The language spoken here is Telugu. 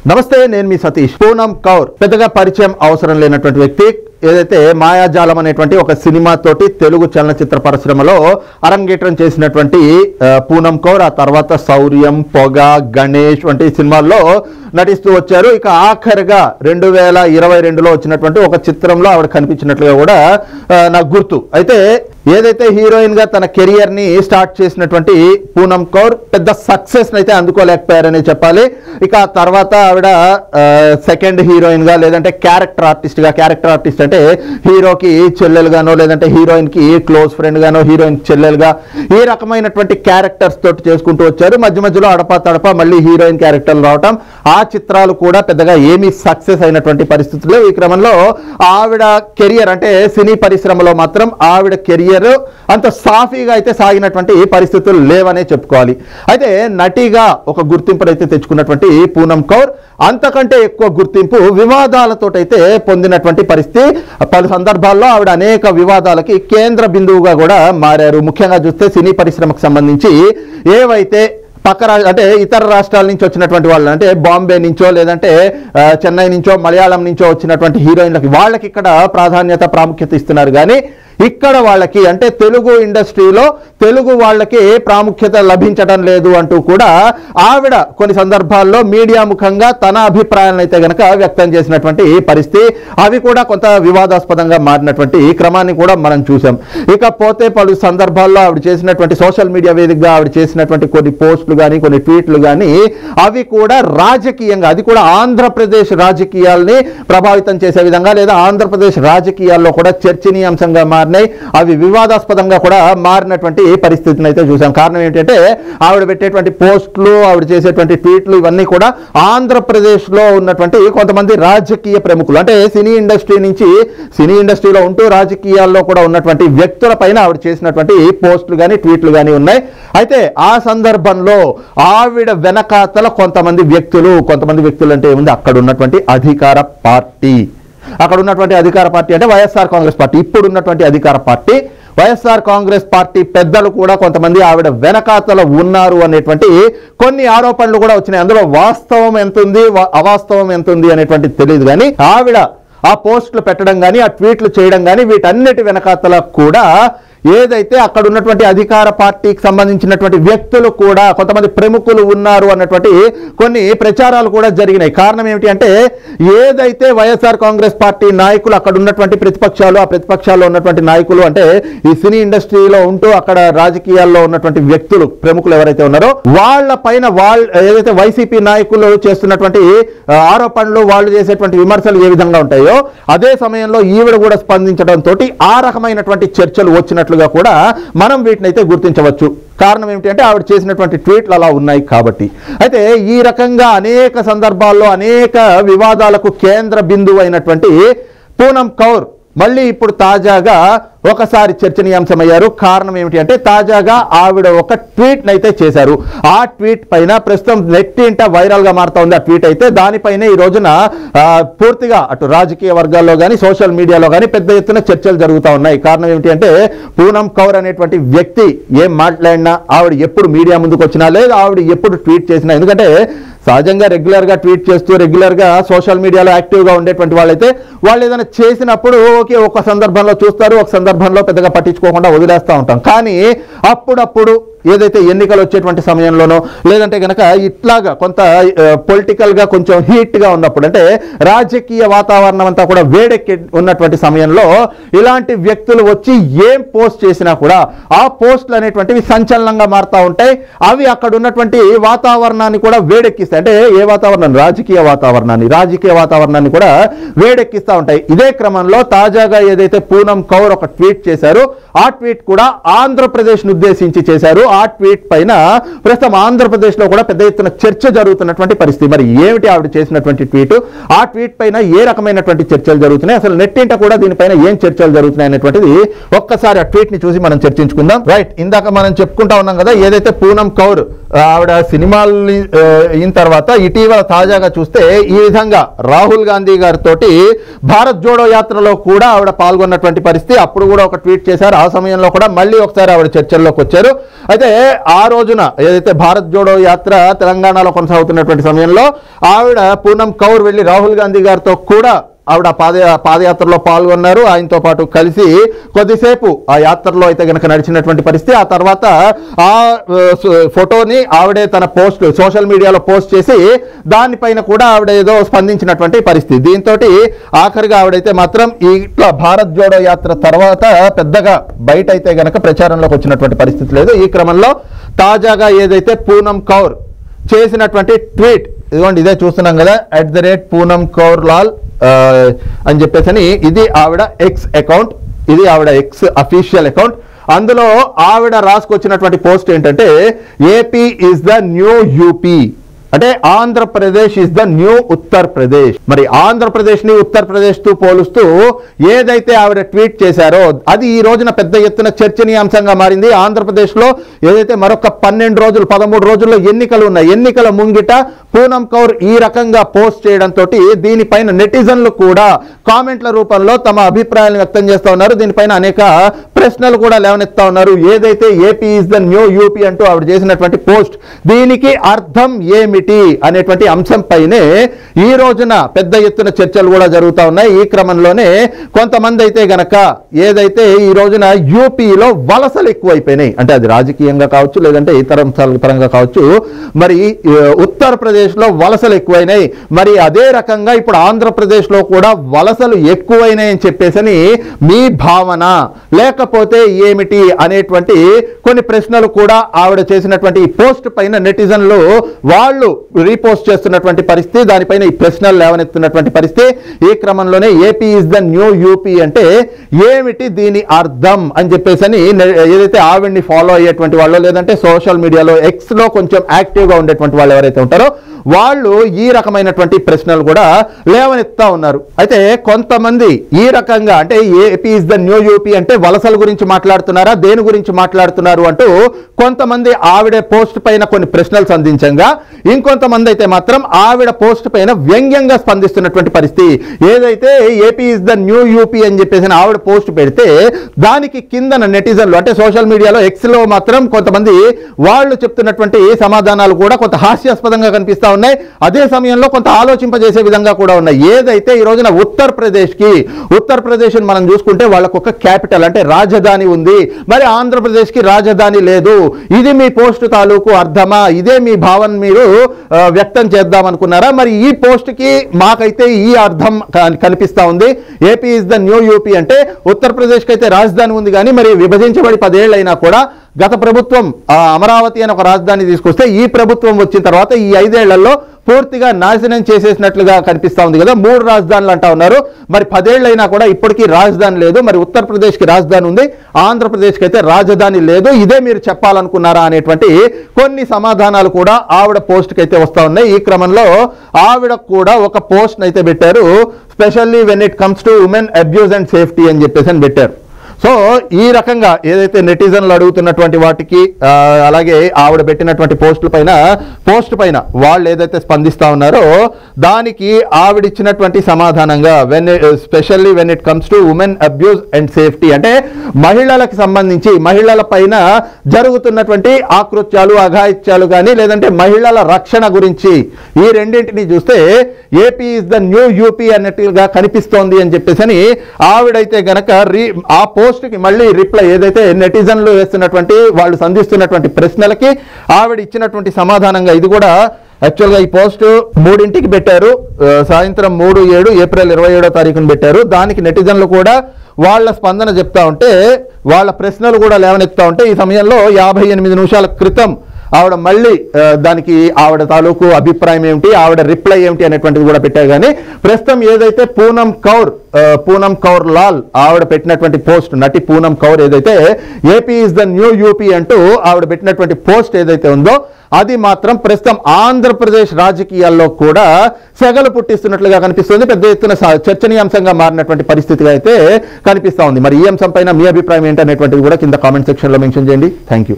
నమస్తే, నేను మీ సతీష్. పూనం కౌర్ పెద్దగా పరిచయం అవసరం లేనటువంటి వ్యక్తి. ఏదైతే మాయాజాలం అనేటువంటి ఒక సినిమా తోటి తెలుగు చలనచిత్ర పరిశ్రమలో అరంగేట్రం చేసినటువంటి పూనం కౌర్ ఆ తర్వాత శౌర్యం, పొగ, గణేష్ వంటి సినిమాల్లో నటిస్తూ వచ్చారు. ఇక ఆఖరిగా 2022లో వచ్చినటువంటి ఒక చిత్రంలో ఆవిడ కనిపించినట్లుగా కూడా నాకు గుర్తు. అయితే ఏదైతే హీరోయిన్ గా తన కెరియర్ ని స్టార్ట్ చేసినటువంటి పూనం కౌర్ పెద్ద సక్సెస్ అయితే అందుకోలేకపోయారనే చెప్పాలి. ఇక ఆ తర్వాత ఆవిడ సెకండ్ హీరోయిన్ గా లేదంటే క్యారెక్టర్ ఆర్టిస్ట్ అంటే హీరోకి చెల్లెలుగానో లేదంటే హీరోయిన్ కి క్లోజ్ ఫ్రెండ్ గానో హీరోయిన్ చెల్లెలుగా ఈ రకమైనటువంటి క్యారెక్టర్స్ తోటి చేసుకుంటూ వచ్చారు. మధ్య మధ్యలో అడపా మళ్ళీ హీరోయిన్ క్యారెక్టర్లు రావటం, ఆ చిత్రాలు కూడా పెద్దగా ఏమీ సక్సెస్ అయినటువంటి పరిస్థితుల్లో ఈ క్రమంలో ఆవిడ కెరియర్ అంటే సినీ పరిశ్రమలో మాత్రం ఆవిడ కెరియర్ అంత సాఫీగా అయితే సాగినటువంటి పరిస్థితులు లేవనే చెప్పుకోవాలి. అయితే నటిగా ఒక గుర్తింపునైతే తెచ్చుకున్నటువంటి పూనం కౌర్ అంతకంటే ఎక్కువ గుర్తింపు వివాదాలతోటైతే పొందినటువంటి పరిస్థితి. పలు సందర్భాల్లో ఆవిడ అనేక వివాదాలకి కేంద్ర బిందువుగా కూడా మారారు. ముఖ్యంగా చూస్తే సినీ పరిశ్రమకు సంబంధించి ఏవైతే అంటే ఇతర రాష్ట్రాల నుంచి వచ్చినటువంటి వాళ్ళు అంటే బాంబే నుంచో లేదంటే చెన్నై నుంచో మలయాళం నుంచో వచ్చినటువంటి హీరోయిన్లకి వాళ్ళకి ఇక్కడ ప్రాముఖ్యత ఇస్తున్నారు. కానీ ఇక్కడ వాళ్ళకి అంటే తెలుగు ఇండస్ట్రీలో తెలుగు వాళ్ళకి ప్రాముఖ్యత లభించడం లేదు అంటూ కూడా ఆవిడ కొన్ని సందర్భాల్లో మీడియా ముఖంగా తన అభిప్రాయాలను అయితే గనక వ్యక్తం చేసినటువంటి పరిస్థితి, అవి కూడా కొంత వివాదాస్పదంగా మారినటువంటి క్రమాన్ని కూడా మనం చూసాం. ఇకపోతే పలు సందర్భాల్లో ఆవిడ చేసినటువంటి సోషల్ మీడియా వేదికగా ఆవిడ చేసినటువంటి కొన్ని పోస్టులు కానీ కొన్ని ట్వీట్లు కానీ అవి కూడా రాజకీయంగా, అది కూడా ఆంధ్రప్రదేశ్ రాజకీయాల్ని ప్రభావితం చేసే విధంగా లేదా ఆంధ్రప్రదేశ్ రాజకీయాల్లో కూడా చర్చనీయాంశంగా అవి వివాదాస్పదంగా కూడా మారినటువంటి పరిస్థితిని అయితే చూసాం. కారణం ఏంటంటే ఆవిడ పెట్టేటువంటి పోస్టులు, ఆవిడ చేసేటువంటి ట్వీట్లు ఇవన్నీ కూడా ఆంధ్రప్రదేశ్ లో ఉన్నటువంటి కొంతమంది రాజకీయ ప్రముఖులు అంటే సినీ ఇండస్ట్రీలో ఉంటూ రాజకీయాల్లో కూడా ఉన్నటువంటి వ్యక్తుల పైన ఆవిడ చేసినటువంటి పోస్టులు కానీ ట్వీట్లు కానీ ఉన్నాయి. అయితే ఆ సందర్భంలో ఆవిడ వెనకాతల కొంతమంది వ్యక్తులు అంటే ఏముంది, అక్కడ ఉన్నటువంటి అధికార పార్టీ అంటే వైఎస్ఆర్ కాంగ్రెస్ పార్టీ, ఇప్పుడు ఉన్నటువంటి అధికార పార్టీ వైఎస్ఆర్ కాంగ్రెస్ పార్టీ పెద్దలు కూడా కొంతమంది ఆవిడ వెనకాతల ఉన్నారు అనేటువంటి కొన్ని ఆరోపణలు కూడా వచ్చినాయి. అందులో వాస్తవం ఎంత ఉంది అవాస్తవం ఎంత ఉంది అనేటువంటి తెలియదు. కానీ ఆవిడ ఆ పోస్టులు పెట్టడం కానీ ఆ ట్వీట్లు చేయడం కానీ వీటన్నిటి వెనకాతల కూడా ఏదైతే అక్కడ ఉన్నటువంటి అధికార పార్టీకి సంబంధించినటువంటి వ్యక్తులు కూడా కొంతమంది ప్రముఖులు ఉన్నారు అన్నటువంటి కొన్ని ప్రచారాలు కూడా జరిగినాయి. కారణం ఏమిటి అంటే ఏదైతే వైఎస్ఆర్ కాంగ్రెస్ పార్టీ నాయకులు అక్కడ ఉన్నటువంటి ప్రతిపక్షాలు, ఆ ప్రతిపక్షాల్లో ఉన్నటువంటి నాయకులు అంటే ఈ సినీ ఇండస్ట్రీలో ఉంటూ అక్కడ రాజకీయాల్లో ఉన్నటువంటి వ్యక్తులు ప్రముఖులు ఎవరైతే ఉన్నారో వాళ్ళ పైన ఏదైతే వైసీపీ నాయకులు చేస్తున్నటువంటి ఆరోపణలు, వాళ్ళు చేసేటువంటి విమర్శలు ఏ విధంగా ఉంటాయో అదే సమయంలో ఈవిడ కూడా స్పందించడంతో ఆ రకమైనటువంటి చర్చలు వచ్చినట్లుగా కూడా మనం వీటిని అయితే గుర్తించవచ్చు. కారణం ఏమిటి అంటే ఆవిడ చేసినటువంటి ట్వీట్లు అలా ఉన్నాయి కాబట్టి. అయితే ఈ రకంగా అనేక సందర్భాల్లో అనేక వివాదాలకు కేంద్ర బిందువు అయినటువంటి పూనం కౌర్ మళ్ళీ ఇప్పుడు తాజాగా ఒకసారి చర్చనీయాంశమయ్యారు. కారణం ఏమిటి అంటే తాజాగా ఆవిడ ఒక ట్వీట్ అయితే చేశారు. ఆ ట్వీట్ పైన ప్రస్తుతం నెట్టింట వైరల్ గా మారుతా ఉంది. ఆ ట్వీట్ అయితే దానిపైన ఈ రోజున పూర్తిగా అటు రాజకీయ వర్గాల్లో కానీ సోషల్ మీడియాలో కానీ పెద్ద ఎత్తున చర్చలు జరుగుతూ ఉన్నాయి. కారణం ఏమిటి అంటే పూనం కౌర్ అనేటువంటి వ్యక్తి ఏం మాట్లాడినా, ఆవిడ ఎప్పుడు మీడియా ముందుకు వచ్చినా లేదా ఆవిడ ఎప్పుడు ట్వీట్ చేసినా, ఎందుకంటే సహజంగా రెగ్యులర్గా ట్వీట్ చేస్తూ రెగ్యులర్గా సోషల్ మీడియాలో యాక్టివ్గా ఉండేటువంటి వాళ్ళైతే వాళ్ళు ఏదైనా చేసినప్పుడు ఓకే ఒక సందర్భంలో చూస్తారు, ఒక సందర్భంలో పెద్దగా పట్టించుకోకుండా వదిలేస్తూ ఉంటాం. కానీ అప్పుడప్పుడు ఏదైతే ఎన్నికలు వచ్చేటువంటి సమయంలోనో లేదంటే కనుక ఇట్లాగా కొంత పొలిటికల్గా కొంచెం హీట్గా ఉన్నప్పుడు అంటే రాజకీయ వాతావరణం అంతా కూడా వేడెక్కి ఉన్నటువంటి సమయంలో ఇలాంటి వ్యక్తులు వచ్చి ఏం పోస్ట్ చేసినా కూడా ఆ పోస్టులు అనేటువంటివి సంచలనంగా మారుతూ ఉంటాయి. అవి అక్కడ ఉన్నటువంటి వాతావరణాన్ని కూడా వేడెక్కిస్తాయి. అంటే ఏ వాతావరణం, రాజకీయ వాతావరణాన్ని కూడా వేడెక్కిస్తూ ఉంటాయి. ఇదే క్రమంలో తాజాగా ఏదైతే పూనం కౌర్ ఒక ట్వీట్ చేశారో ఆ ట్వీట్ కూడా ఆంధ్రప్రదేశ్ను ఉద్దేశించి చేశారు. ఆ ట్వీట్ పైన ప్రస్తుతం ఆంధ్రప్రదేశ్లో కూడా పెద్ద ఎత్తున చర్చ జరుగుతున్నటువంటి పరిస్థితి. మరి ఏమిటి ఆవిడ చేసినటువంటి ట్వీట్, ఆ ట్వీట్ పైన ఏ రకమైనటువంటి చర్చలు జరుగుతున్నాయి, అసలు నెట్టింట కూడా దీనిపైన ఏం చర్చలు జరుగుతున్నాయి అనేటువంటిది ఒక్కసారి ఆ ట్వీట్ ని చూసి మనం చర్చించుకుందాం. రైట్, ఇందాక మనం చెప్పుకుంటా ఉన్నాం కదా, ఏదైతే పూనం కౌర్ ఆవిడ సినిమాల్ని అయిన తర్వాత ఇటీవల తాజాగా చూస్తే ఈ విధంగా రాహుల్ గాంధీ గారితో భారత్ జోడో యాత్రలో కూడా ఆవిడ పాల్గొన్నటువంటి పరిస్థితి. అప్పుడు కూడా ఒక ట్వీట్ చేశారు. ఆ సమయంలో కూడా మళ్ళీ ఒకసారి ఆవిడ చర్చల్లోకి వచ్చారు. అయితే ఆ రోజున ఏదైతే భారత్ జోడో యాత్ర తెలంగాణలో కొనసాగుతున్నటువంటి సమయంలో ఆవిడ పూనమ్ కౌర్ వెళ్ళి రాహుల్ గాంధీ గారితో కూడా ఆవిడ పాదయాత్రలో పాల్గొన్నారు. ఆయనతో పాటు కలిసి కొద్దిసేపు ఆ యాత్రలో అయితే గనక నడిచినటువంటి పరిస్థితి. ఆ తర్వాత ఆ ఫోటోని ఆవిడే తన పోస్ట్ సోషల్ మీడియాలో పోస్ట్ చేసి దానిపైన కూడా ఆవిడ ఏదో స్పందించినటువంటి పరిస్థితి. దీంతో ఆఖరిగా ఆవిడైతే మాత్రం ఇట్లా భారత్ జోడో యాత్ర తర్వాత పెద్దగా బయట అయితే గనక ప్రచారంలోకి వచ్చినటువంటి పరిస్థితి లేదు. ఈ క్రమంలో తాజాగా ఏదైతే పూనమ్ కౌర్ చేసినటువంటి ట్వీట్ ఇదిగోండి, ఇదే చూస్తున్నాం కదా, @పూనమ్ కౌర్ లాల్ అని చెప్పేసి ఇది ఆవిడ ఎక్స్ అకౌంట్, ఇది ఆవిడ ఎక్స్ అఫీషియల్ అకౌంట్. అందులో ఆవిడ రాసుకొచ్చినటువంటి పోస్ట్ ఏంటంటే AP is the new UP, అంటే Andhra Pradesh is the new Uttar Pradesh. మరి ఆంధ్రప్రదేశ్ ని ఉత్తరప్రదేశ్ తో పోలుస్తూ ఏదైతే ఆవిడ ట్వీట్ చేశారో అది ఈ రోజున పెద్ద ఎత్తున చర్చనీయాంశంగా మారింది. ఆంధ్రప్రదేశ్ లో ఏదైతే మరొక 13 రోజుల్లో ఎన్నికలు ఉన్నాయి. ఎన్నికల ముంగిట పూనమ్ కౌర్ ఈ రకంగా పోస్ట్ చేయడంతో దీనిపైన నెటిజన్లు కూడా కామెంట్ల రూపంలో తమ అభిప్రాయాలను వ్యక్తం చేస్తా ఉన్నారు. దీనిపైన అనేక ప్రశ్నలు కూడా లేవనెత్తా ఉన్నారు. ఏదైతే AP is the new UP అంటూ ఆవిడ చేసినటువంటి పోస్ట్ దీనికి అర్థం ఏమిటి అనేటువంటి అంశం పైనే ఈ రోజున పెద్ద ఎత్తున చర్చలు కూడా జరుగుతూ ఉన్నాయి. ఈ క్రమంలోనే కొంతమంది అయితే గనక ఏదైతే ఈ రోజున యూపీలో వలసలు ఎక్కువైపోయినాయి, అంటే అది రాజకీయంగా కావచ్చు లేదంటే ఇతర అంశాల పరంగా కావచ్చు, మరి ఉత్తరప్రదేశ్ లో వలసలు ఎక్కువైనాయి, మరి అదే రకంగా ఇప్పుడు ఆంధ్రప్రదేశ్ లో కూడా వలసలు ఎక్కువైనాయి అని చెప్పేసి మీ భావన లేకపోతే ఏమిటి అనేటువంటి కొన్ని ప్రశ్నలు కూడా ఆవిడ చేసినటువంటి ఈ పోస్ట్ పైన నెటిజన్లు వాళ్ళు రీపోస్ట్ చేస్తున్నటువంటి పరిస్థితి, దానిపైన ఈ ప్రశ్నలు లేవనెత్తున్నటువంటి పరిస్థితి. ఈ క్రమంలోనే AP is the new UP అంటే ఏమిటి దీని అర్థం అని చెప్పేసి ఏదైతే ఆవిడ్ని ఫాలో అయ్యేటువంటి వాళ్ళు లేదంటే సోషల్ మీడియాలో ఎక్స్ లో కొంచెం యాక్టివ్ గా ఉండేటువంటి వాళ్ళు ఎవరైతే ఉంటారో వాళ్ళు ఈ రకమైనటువంటి ప్రశ్నలు కూడా లేవనెత్తా ఉన్నారు. అయితే కొంతమంది ఈ రకంగా అంటే AP is the new UP అంటే వలసల గురించి మాట్లాడుతున్నారా, దేని గురించి మాట్లాడుతున్నారు అంటూ కొంతమంది ఆవిడ పోస్ట్ పైన కొన్ని ప్రశ్నలు సంధించంగా ఇంకొంతమంది అయితే మాత్రం ఆవిడ పోస్ట్ పైన వ్యంగ్యంగా స్పందిస్తున్నటువంటి పరిస్థితి. ఏదైతే AP is the new UP అని చెప్పేసి ఆవిడ పోస్ట్ పెడితే దానికి కిందన నెటిజన్లు అంటే సోషల్ మీడియాలో ఎక్స్ లో మాత్రం కొంతమంది వాళ్ళు చెప్తున్నటువంటి సమాధానాలు కూడా కొంత హాస్యాస్పదంగా కనిపిస్తా ఉన్నాయి. అదే సమయంలో కొంత ఆలోచింపజేసే విధంగా కూడా ఉన్నాయి. ఏదైతే ఈ రోజున ఉత్తరప్రదేశ్ మనం చూసుకుంటే వాళ్ళకు ఒక క్యాపిటల్ అంటే రాజధాని ఉంది, మరి ఆంధ్రప్రదేశ్ కి రాజధాని లేదు. ఇది మీ పోస్ట్ తాలూకు అర్థమా? ఇదే మీ భావన మీరు వ్యక్తం చేద్దాం అనుకున్నారా? మరి ఈ పోస్ట్ కి మాకైతే ఈ అర్థం కనిపిస్తా ఉంది. AP is the new UP అంటే ఉత్తరప్రదేశ్ కి అయితే రాజధాని ఉంది, కానీ మరి విభజించబడి 10 ఏళ్ళు అయినా కూడా గత ప్రభుత్వం అమరావతి అని ఒక రాజధాని తీసుకొస్తే ఈ ప్రభుత్వం వచ్చిన తర్వాత ఈ 5 ఏళ్లలో పూర్తిగా నాశనం చేసేసినట్లుగా కనిపిస్తా ఉంది కదా. 3 రాజధానులు అంటా ఉన్నారు. మరి 10 ఏళ్ళు అయినా కూడా ఇప్పటికీ రాజధాని లేదు. మరి ఉత్తరప్రదేశ్కి రాజధాని ఉంది, ఆంధ్రప్రదేశ్కి అయితే రాజధాని లేదు. ఇదే మీరు చెప్పాలనుకున్నారా అనేటువంటి కొన్ని సమాధానాలు కూడా ఆవిడ పోస్ట్కి అయితే వస్తా ఉన్నాయి. ఈ క్రమంలో ఆవిడ కూడా ఒక పోస్ట్ అయితే పెట్టారు, specially when it comes to women abuse and safety అని చెప్పేసి పెట్టారు. సో ఈ రకంగా ఏదైతే నెటిజన్లు అడుగుతున్నటువంటి వాటికి అలాగే ఆవిడ పెట్టినటువంటి పోస్ట్ పైన వాళ్ళు ఏదైతే స్పందిస్తా ఉన్నారో దానికి ఆవిడిచ్చినటువంటి సమాధానంగా specially when it comes to women abuse and safety అంటే మహిళలకు సంబంధించి మహిళల పైన జరుగుతున్నటువంటి ఆకృత్యాలు అఘాయిత్యాలు కానీ లేదంటే మహిళల రక్షణ గురించి ఈ రెండింటిని చూస్తే AP is the new UP అన్నట్టుగా కనిపిస్తోంది అని చెప్పేసి ఆవిడైతే గనక ఆ పోస్ట్కి మళ్ళీ రిప్లై ఏదైతే నెటిజన్లు వేస్తున్నటువంటి వాళ్ళు సంధిస్తున్నటువంటి ప్రశ్నలకి ఆవిడ ఇచ్చినటువంటి సమాధానంగా ఇది కూడా యాక్చువల్గా ఈ పోస్ట్ 3ంటికి పెట్టారు, సాయంత్రం 3/7 ఏప్రిల్ 27వ తారీఖున పెట్టారు. దానికి నెటిజన్లు కూడా వాళ్ళ స్పందన చెప్తా ఉంటే వాళ్ళ ప్రశ్నలు కూడా లేవనెత్తా ఉంటే ఈ సమయంలో 58 నిమిషాల క్రితం ఆవిడ మళ్ళీ దానికి ఆవిడ తాలూకు అభిప్రాయం ఏమిటి, ఆవిడ రిప్లై ఏమిటి అనేటువంటిది కూడా పెట్టారు. కానీ ప్రస్తుతం ఏదైతే పూనమ్ కౌర్ లాల్ ఆవిడ పెట్టినటువంటి పోస్ట్, నటి పూనమ్ కౌర్ ఏదైతే AP is the new UP అంటూ ఆవిడ పెట్టినటువంటి పోస్ట్ ఏదైతే ఉందో అది మాత్రం ప్రస్తుతం ఆంధ్రప్రదేశ్ రాజకీయాల్లో కూడా సెగలు పుట్టిస్తున్నట్లుగా కనిపిస్తుంది. పెద్ద ఎత్తున చర్చనీయాంశంగా మారినటువంటి పరిస్థితిగా అయితే కనిపిస్తా ఉంది. మరి ఈ అంశం పైన మీ అభిప్రాయం ఏంటనేటువంటిది కూడా కింద కామెంట్ సెక్షన్లో మెన్షన్ చేయండి. Thank you.